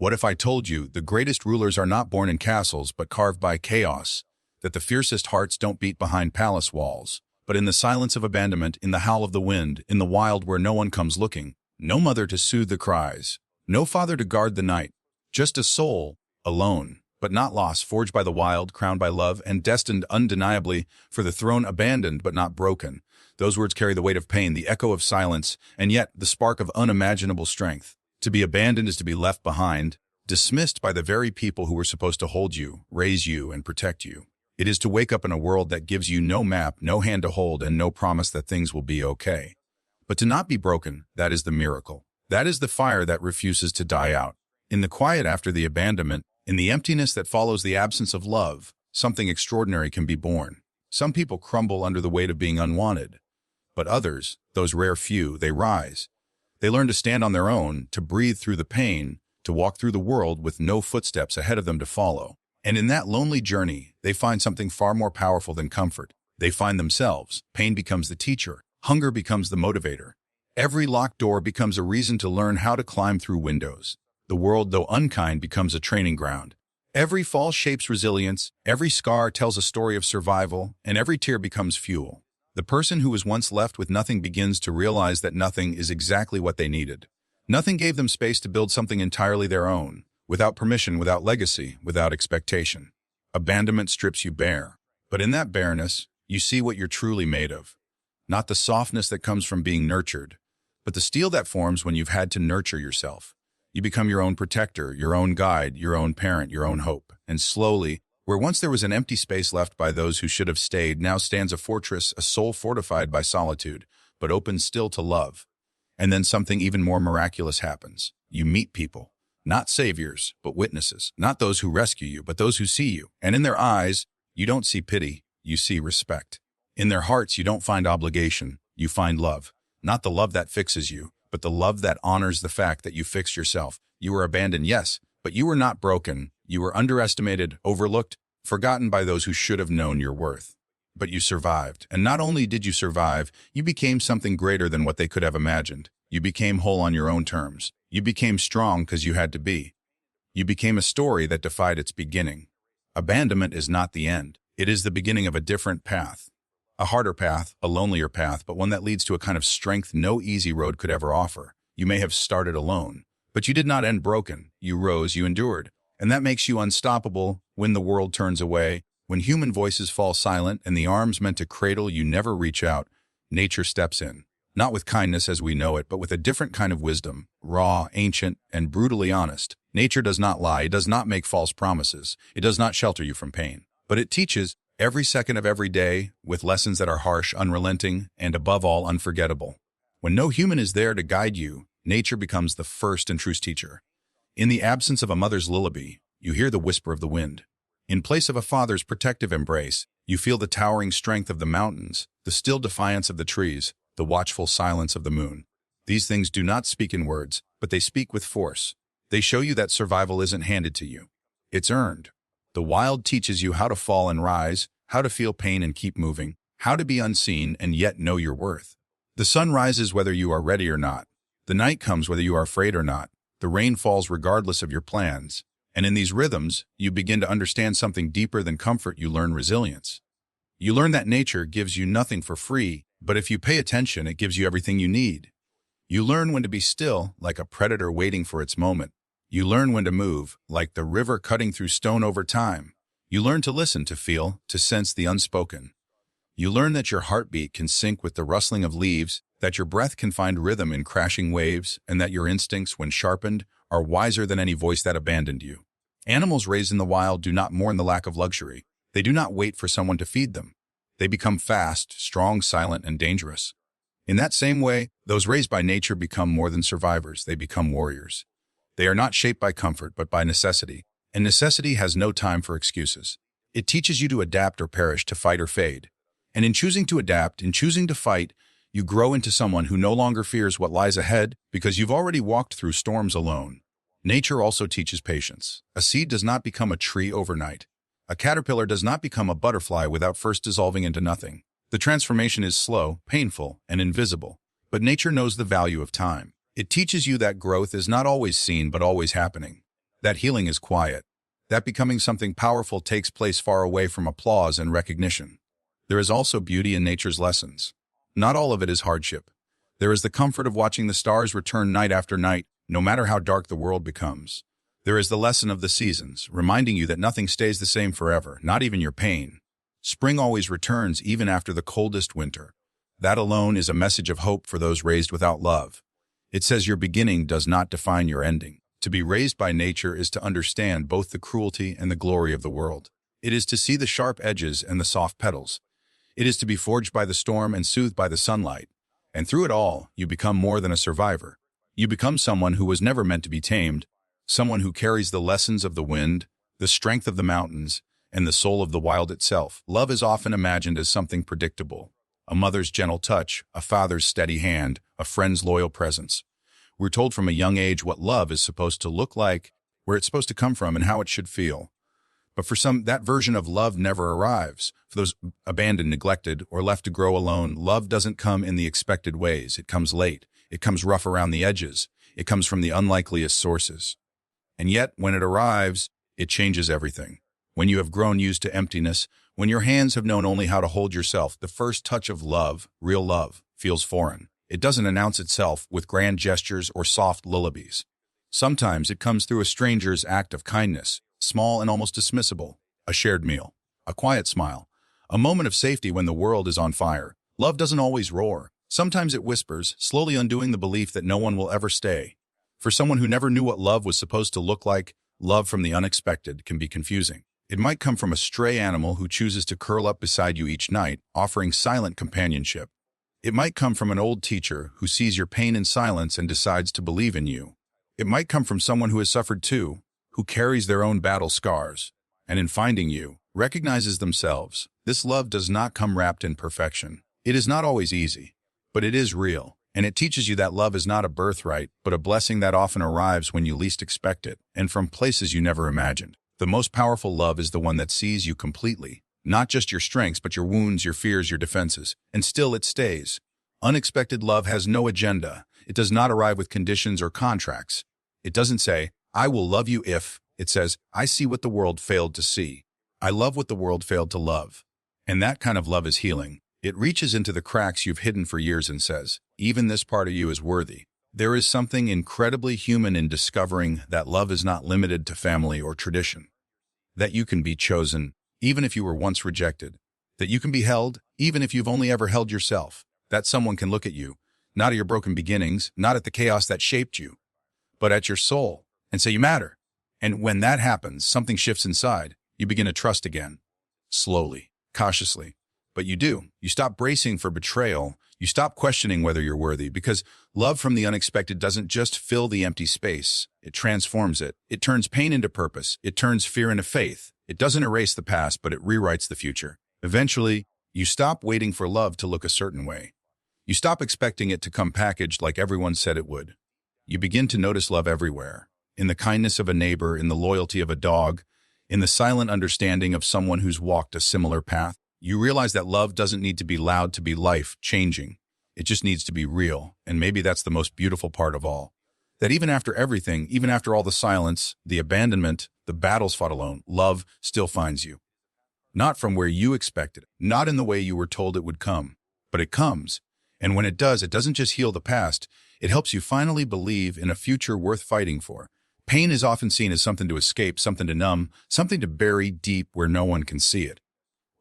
What if I told you the greatest rulers are not born in castles but carved by chaos, that the fiercest hearts don't beat behind palace walls, but in the silence of abandonment, in the howl of the wind, in the wild where no one comes looking, no mother to soothe the cries, no father to guard the night, just a soul, alone, but not lost, forged by the wild, crowned by love, and destined undeniably for the throne, abandoned but not broken. Those words carry the weight of pain, the echo of silence, and yet the spark of unimaginable strength. To be abandoned is to be left behind, dismissed by the very people who were supposed to hold you, raise you, and protect you. It is to wake up in a world that gives you no map, no hand to hold, and no promise that things will be okay. But to not be broken, that is the miracle. That is the fire that refuses to die out. In the quiet after the abandonment, in the emptiness that follows the absence of love, something extraordinary can be born. Some people crumble under the weight of being unwanted. But others, those rare few, they rise. They learn to stand on their own, to breathe through the pain, to walk through the world with no footsteps ahead of them to follow. And in that lonely journey, they find something far more powerful than comfort. They find themselves. Pain becomes the teacher. Hunger becomes the motivator. Every locked door becomes a reason to learn how to climb through windows. The world, though unkind, becomes a training ground. Every fall shapes resilience, every scar tells a story of survival, and every tear becomes fuel. The person who was once left with nothing begins to realize that nothing is exactly what they needed. Nothing gave them space to build something entirely their own, without permission, without legacy, without expectation. Abandonment strips you bare. But in that bareness, you see what you're truly made of. Not the softness that comes from being nurtured, but the steel that forms when you've had to nurture yourself. You become your own protector, your own guide, your own parent, your own hope. And slowly, where once there was an empty space left by those who should have stayed, now stands a fortress, a soul fortified by solitude, but open still to love. And then something even more miraculous happens. You meet people, not saviors, but witnesses, not those who rescue you, but those who see you. And in their eyes, you don't see pity, you see respect. In their hearts, you don't find obligation, you find love. Not the love that fixes you, but the love that honors the fact that you fixed yourself. You were abandoned, yes, but you were not broken. You were underestimated, overlooked, forgotten by those who should have known your worth. But you survived. And not only did you survive, you became something greater than what they could have imagined. You became whole on your own terms. You became strong because you had to be. You became a story that defied its beginning. Abandonment is not the end. It is the beginning of a different path. A harder path, a lonelier path, but one that leads to a kind of strength no easy road could ever offer. You may have started alone, but you did not end broken. You rose, you endured. And that makes you unstoppable when the world turns away, when human voices fall silent and the arms meant to cradle you never reach out. Nature steps in, not with kindness as we know it, but with a different kind of wisdom, raw, ancient, and brutally honest. Nature does not lie, it does not make false promises, it does not shelter you from pain, but it teaches every second of every day with lessons that are harsh, unrelenting, and above all, unforgettable. When no human is there to guide you, nature becomes the first and truest teacher. In the absence of a mother's lullaby, you hear the whisper of the wind. In place of a father's protective embrace, you feel the towering strength of the mountains, the still defiance of the trees, the watchful silence of the moon. These things do not speak in words, but they speak with force. They show you that survival isn't handed to you. It's earned. The wild teaches you how to fall and rise, how to feel pain and keep moving, how to be unseen and yet know your worth. The sun rises whether you are ready or not. The night comes whether you are afraid or not. The rain falls regardless of your plans. And in these rhythms, you begin to understand something deeper than comfort. You learn resilience. You learn that nature gives you nothing for free, but if you pay attention, it gives you everything you need. You learn when to be still, like a predator waiting for its moment. You learn when to move, like the river cutting through stone over time. You learn to listen, to feel, to sense the unspoken. You learn that your heartbeat can sync with the rustling of leaves, that your breath can find rhythm in crashing waves, and that your instincts, when sharpened, are wiser than any voice that abandoned you. Animals raised in the wild do not mourn the lack of luxury. They do not wait for someone to feed them. They become fast, strong, silent, and dangerous. In that same way, those raised by nature become more than survivors. They become warriors. They are not shaped by comfort, but by necessity. And necessity has no time for excuses. It teaches you to adapt or perish, to fight or fade. And in choosing to adapt, in choosing to fight, you grow into someone who no longer fears what lies ahead because you've already walked through storms alone. Nature also teaches patience. A seed does not become a tree overnight. A caterpillar does not become a butterfly without first dissolving into nothing. The transformation is slow, painful, and invisible. But nature knows the value of time. It teaches you that growth is not always seen but always happening. That healing is quiet. That becoming something powerful takes place far away from applause and recognition. There is also beauty in nature's lessons. Not all of it is hardship. There is the comfort of watching the stars return night after night, no matter how dark the world becomes. There is the lesson of the seasons, reminding you that nothing stays the same forever, not even your pain. Spring always returns even after the coldest winter. That alone is a message of hope for those raised without love. It says your beginning does not define your ending. To be raised by nature is to understand both the cruelty and the glory of the world. It is to see the sharp edges and the soft petals. It is to be forged by the storm and soothed by the sunlight. And through it all, you become more than a survivor. You become someone who was never meant to be tamed, someone who carries the lessons of the wind, the strength of the mountains, and the soul of the wild itself. Love is often imagined as something predictable. A mother's gentle touch, a father's steady hand, a friend's loyal presence. We're told from a young age what love is supposed to look like, where it's supposed to come from, and how it should feel. But for some, that version of love never arrives. For those abandoned, neglected, or left to grow alone, love doesn't come in the expected ways. It comes late. It comes rough around the edges. It comes from the unlikeliest sources. And yet, when it arrives, it changes everything. When you have grown used to emptiness, when your hands have known only how to hold yourself, the first touch of love, real love, feels foreign. It doesn't announce itself with grand gestures or soft lullabies. Sometimes it comes through a stranger's act of kindness, small and almost dismissible, a shared meal, a quiet smile, a moment of safety when the world is on fire. Love doesn't always roar. Sometimes it whispers, slowly undoing the belief that no one will ever stay. For someone who never knew what love was supposed to look like, love from the unexpected can be confusing. It might come from a stray animal who chooses to curl up beside you each night, offering silent companionship. It might come from an old teacher who sees your pain in silence and decides to believe in you. It might come from someone who has suffered too, who carries their own battle scars, and in finding you, recognizes themselves. This love does not come wrapped in perfection. It is not always easy, but it is real, and it teaches you that love is not a birthright, but a blessing that often arrives when you least expect it, and from places you never imagined. The most powerful love is the one that sees you completely, not just your strengths, but your wounds, your fears, your defenses, and still it stays. Unexpected love has no agenda. It does not arrive with conditions or contracts. It doesn't say, I will love you if. It says, I see what the world failed to see. I love what the world failed to love. And that kind of love is healing. It reaches into the cracks you've hidden for years and says, even this part of you is worthy. There is something incredibly human in discovering that love is not limited to family or tradition. That you can be chosen, even if you were once rejected. That you can be held, even if you've only ever held yourself. That someone can look at you, not at your broken beginnings, not at the chaos that shaped you, but at your soul, and say you matter. And when that happens, something shifts inside. You begin to trust again. Slowly, cautiously. But you do. You stop bracing for betrayal. You stop questioning whether you're worthy, because love from the unexpected doesn't just fill the empty space. It transforms it. It turns pain into purpose. It turns fear into faith. It doesn't erase the past, but it rewrites the future. Eventually, you stop waiting for love to look a certain way. You stop expecting it to come packaged like everyone said it would. You begin to notice love everywhere. In the kindness of a neighbor, in the loyalty of a dog, in the silent understanding of someone who's walked a similar path. You realize that love doesn't need to be loud to be life-changing. It just needs to be real, and maybe that's the most beautiful part of all. That even after everything, even after all the silence, the abandonment, the battles fought alone, love still finds you. Not from where you expected it, not in the way you were told it would come, but it comes. And when it does, it doesn't just heal the past, it helps you finally believe in a future worth fighting for. Pain is often seen as something to escape, something to numb, something to bury deep where no one can see it.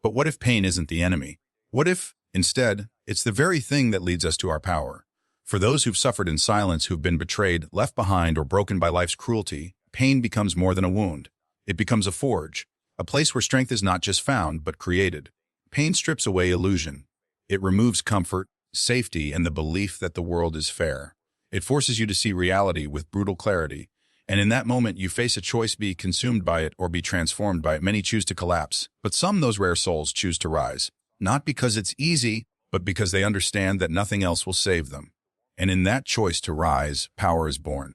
But what if pain isn't the enemy? What if, instead, it's the very thing that leads us to our power? For those who've suffered in silence, who've been betrayed, left behind, or broken by life's cruelty, pain becomes more than a wound. It becomes a forge, a place where strength is not just found, but created. Pain strips away illusion. It removes comfort, safety, and the belief that the world is fair. It forces you to see reality with brutal clarity. And in that moment, you face a choice: be consumed by it or be transformed by it. Many choose to collapse, but some, those rare souls, choose to rise. Not because it's easy, but because they understand that nothing else will save them. And in that choice to rise, power is born.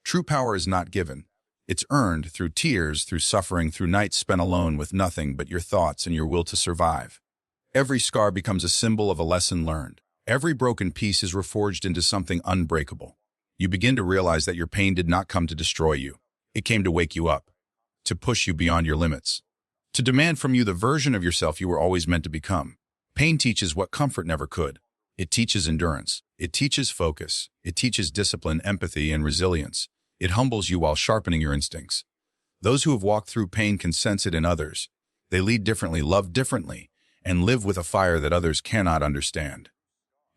True power is not given. It's earned through tears, through suffering, through nights spent alone with nothing but your thoughts and your will to survive. Every scar becomes a symbol of a lesson learned. Every broken piece is reforged into something unbreakable. You begin to realize that your pain did not come to destroy you. It came to wake you up, to push you beyond your limits, to demand from you the version of yourself you were always meant to become. Pain teaches what comfort never could. It teaches endurance. It teaches focus. It teaches discipline, empathy, and resilience. It humbles you while sharpening your instincts. Those who have walked through pain can sense it in others. They lead differently, love differently, and live with a fire that others cannot understand.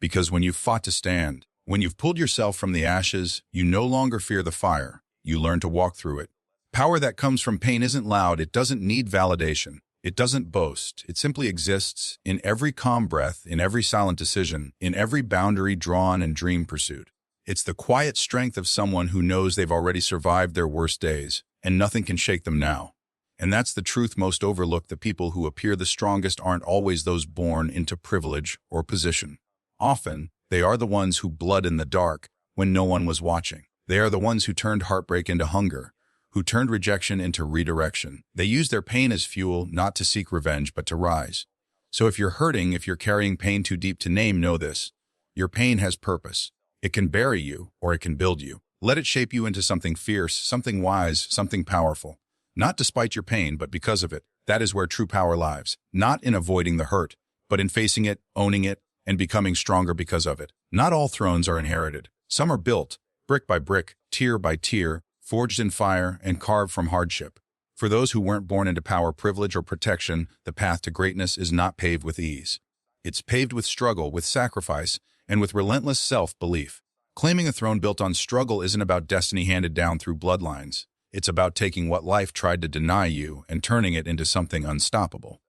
Because when you've fought to stand, when you've pulled yourself from the ashes, you no longer fear the fire. You learn to walk through it. Power that comes from pain isn't loud. It doesn't need validation. It doesn't boast. It simply exists in every calm breath, in every silent decision, in every boundary drawn and dream pursued. It's the quiet strength of someone who knows they've already survived their worst days, and nothing can shake them now. And that's the truth most overlooked. The people who appear the strongest aren't always those born into privilege or position. Often, they are the ones who bled in the dark when no one was watching. They are the ones who turned heartbreak into hunger, who turned rejection into redirection. They use their pain as fuel, not to seek revenge, but to rise. So if you're hurting, if you're carrying pain too deep to name, know this. Your pain has purpose. It can bury you, or it can build you. Let it shape you into something fierce, something wise, something powerful. Not despite your pain, but because of it. That is where true power lies. Not in avoiding the hurt, but in facing it, owning it, and becoming stronger because of it. Not all thrones are inherited. Some are built, brick by brick, tier by tier, forged in fire and carved from hardship. For those who weren't born into power, privilege, or protection, the path to greatness is not paved with ease. It's paved with struggle, with sacrifice, and with relentless self-belief. Claiming a throne built on struggle isn't about destiny handed down through bloodlines. It's about taking what life tried to deny you and turning it into something unstoppable.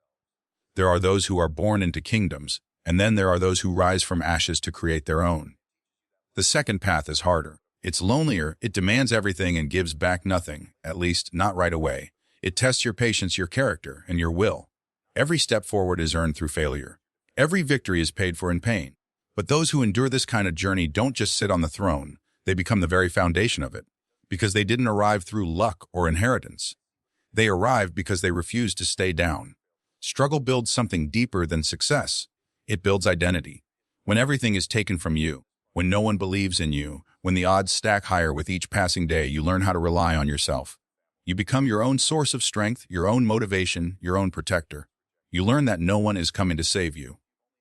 There are those who are born into kingdoms, and then there are those who rise from ashes to create their own. The second path is harder. It's lonelier, it demands everything and gives back nothing, at least not right away. It tests your patience, your character, and your will. Every step forward is earned through failure. Every victory is paid for in pain. But those who endure this kind of journey don't just sit on the throne, they become the very foundation of it, because they didn't arrive through luck or inheritance. They arrived because they refused to stay down. Struggle builds something deeper than success. It builds identity. When everything is taken from you, when no one believes in you, when the odds stack higher with each passing day, you learn how to rely on yourself. You become your own source of strength, your own motivation, your own protector. You learn that no one is coming to save you.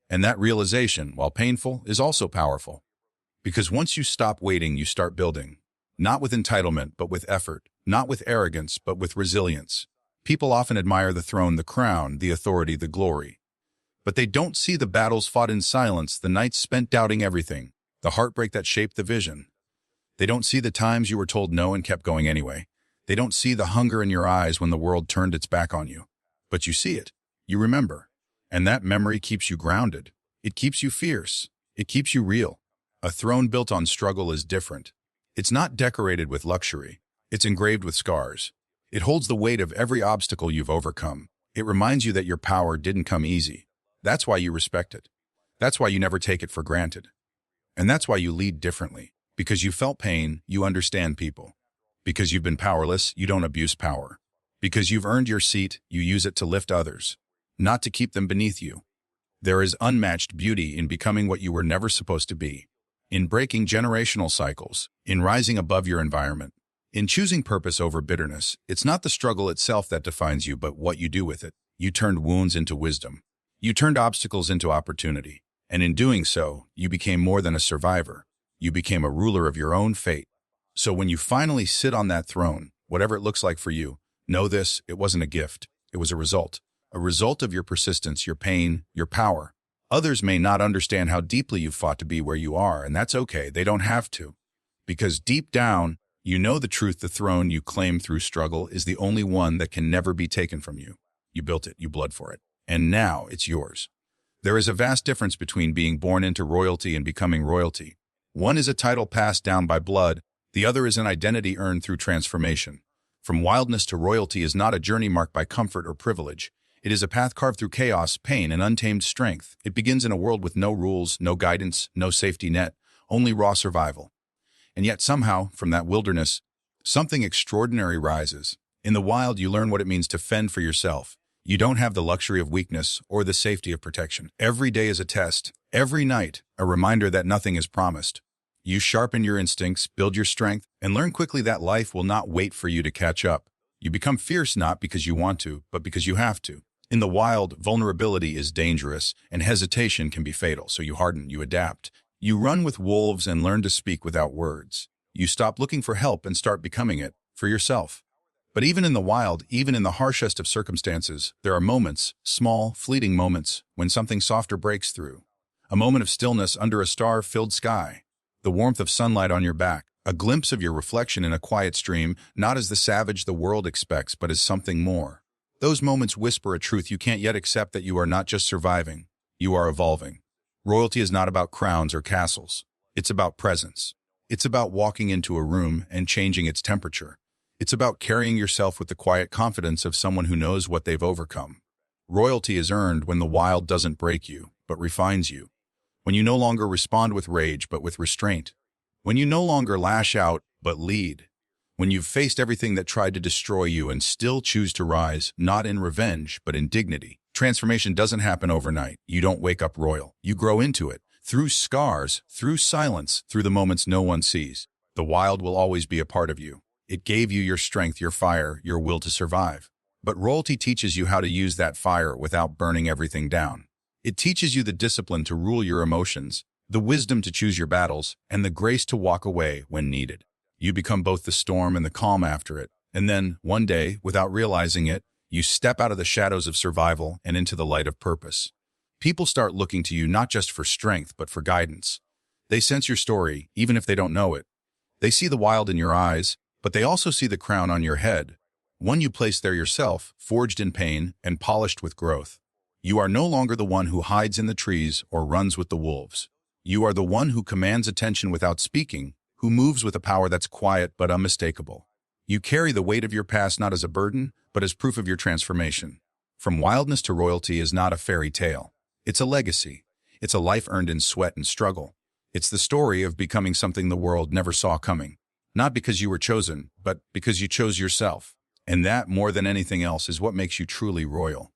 And that realization, while painful, is also powerful. Because once you stop waiting, you start building. Not with entitlement, but with effort. Not with arrogance, but with resilience. People often admire the throne, the crown, the authority, the glory. But they don't see the battles fought in silence, the nights spent doubting everything, the heartbreak that shaped the vision. They don't see the times you were told no and kept going anyway. They don't see the hunger in your eyes when the world turned its back on you. But you see it. You remember. And that memory keeps you grounded. It keeps you fierce. It keeps you real. A throne built on struggle is different. It's not decorated with luxury. It's engraved with scars. It holds the weight of every obstacle you've overcome. It reminds you that your power didn't come easy. That's why you respect it. That's why you never take it for granted. And that's why you lead differently. Because you felt pain, you understand people. Because you've been powerless, you don't abuse power. Because you've earned your seat, you use it to lift others, not to keep them beneath you. There is unmatched beauty in becoming what you were never supposed to be, in breaking generational cycles, in rising above your environment, in choosing purpose over bitterness. It's not the struggle itself that defines you, but what you do with it. You turned wounds into wisdom. You turned obstacles into opportunity. And in doing so, you became more than a survivor. You became a ruler of your own fate. So when you finally sit on that throne, whatever it looks like for you, know this: it wasn't a gift. It was a result of your persistence, your pain, your power. Others may not understand how deeply you've fought to be where you are, and that's okay. They don't have to. Because deep down, you know the truth: the throne you claim through struggle is the only one that can never be taken from you. You built it, you bled for it, and now it's yours. There is a vast difference between being born into royalty and becoming royalty. One is a title passed down by blood. The other is an identity earned through transformation. From wildness to royalty is not a journey marked by comfort or privilege. It is a path carved through chaos, pain, and untamed strength. It begins in a world with no rules, no guidance, no safety net, only raw survival. And yet somehow, from that wilderness, something extraordinary rises. In the wild, you learn what it means to fend for yourself. You don't have the luxury of weakness or the safety of protection. Every day is a test. Every night, a reminder that nothing is promised. You sharpen your instincts, build your strength, and learn quickly that life will not wait for you to catch up. You become fierce not because you want to, but because you have to. In the wild, vulnerability is dangerous, and hesitation can be fatal, so you harden, you adapt. You run with wolves and learn to speak without words. You stop looking for help and start becoming it, for yourself. But even in the wild, even in the harshest of circumstances, there are moments, small, fleeting moments, when something softer breaks through. A moment of stillness under a star-filled sky. The warmth of sunlight on your back, a glimpse of your reflection in a quiet stream, not as the savage the world expects, but as something more. Those moments whisper a truth you can't yet accept, that you are not just surviving, you are evolving. Royalty is not about crowns or castles. It's about presence. It's about walking into a room and changing its temperature. It's about carrying yourself with the quiet confidence of someone who knows what they've overcome. Royalty is earned when the wild doesn't break you, but refines you. When you no longer respond with rage, but with restraint. When you no longer lash out, but lead. When you've faced everything that tried to destroy you and still choose to rise, not in revenge, but in dignity. Transformation doesn't happen overnight. You don't wake up royal. You grow into it. Through scars, through silence, through the moments no one sees. The wild will always be a part of you. It gave you your strength, your fire, your will to survive. But royalty teaches you how to use that fire without burning everything down. It teaches you the discipline to rule your emotions, the wisdom to choose your battles, and the grace to walk away when needed. You become both the storm and the calm after it. And then, one day, without realizing it, you step out of the shadows of survival and into the light of purpose. People start looking to you not just for strength, but for guidance. They sense your story, even if they don't know it. They see the wild in your eyes, but they also see the crown on your head, one you placed there yourself, forged in pain and polished with growth. You are no longer the one who hides in the trees or runs with the wolves. You are the one who commands attention without speaking, who moves with a power that's quiet but unmistakable. You carry the weight of your past not as a burden, but as proof of your transformation. From wildness to royalty is not a fairy tale. It's a legacy. It's a life earned in sweat and struggle. It's the story of becoming something the world never saw coming. Not because you were chosen, but because you chose yourself. And that, more than anything else, is what makes you truly royal.